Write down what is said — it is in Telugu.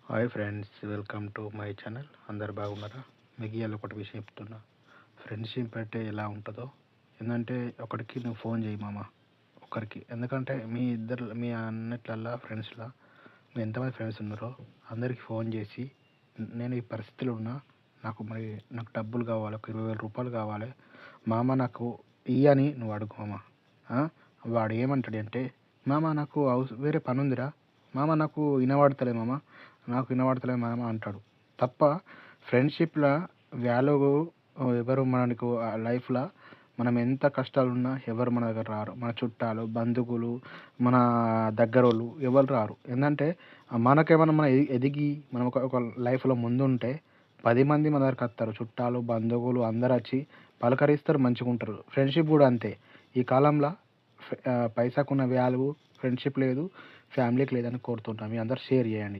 Hi friends, welcome to my channel. అందరు బాగున్నారా? మీకు ఇవాళ ఒకటి విషయం చెప్తున్నా. ఫ్రెండ్షిప్ అంటే ఎలా ఉంటుందో. ఏంటంటే ఒకరికి నువ్వు ఫోన్ చేయి మామ, ఒకరికి. ఎందుకంటే మీ అన్నిట్లల్లా ఫ్రెండ్స్లో మీ ఎంతమంది ఫ్రెండ్స్ ఉన్నారో అందరికి ఫోన్ చేసి నేను ఈ పరిస్థితిలో ఉన్నా, నాకు డబ్బులు కావాలి, ఒక 20,000 రూపాయలు కావాలి మామ, నాకు ఇయ్యని నువ్వు అడుగు మామ. వాడు ఏమంటాడంటే, మామ నాకు వేరే పని ఉందిరా మామ, నాకు వినబడతలే మామ, మామ అంటాడు తప్ప. ఫ్రెండ్షిప్లో వాల్యూ ఎవరు మనకు లైఫ్లో మనం ఎంత కష్టాలున్నా ఎవరు మన దగ్గర రారు. మన చుట్టాలు, బంధువులు, మన దగ్గర వాళ్ళు ఎవరు రారు. ఏంటంటే మనకేమన్నా మనం ఎదిగి మనం ఒక లైఫ్లో ముందుంటే 10 మంది మన దగ్గరకు వస్తారు. చుట్టాలు, బంధువులు అందరు వచ్చి పలకరిస్తారు, మంచిగా ఉంటారు. ఫ్రెండ్షిప్ కూడా అంతే. ఈ కాలంలో పైసాకున్న వాల్యూ ఫ్రెండ్షిప్ లేదు, ఫ్యామిలీకి లేదని కోరుతుంటాం. మీ అందరు షేర్ చేయండి.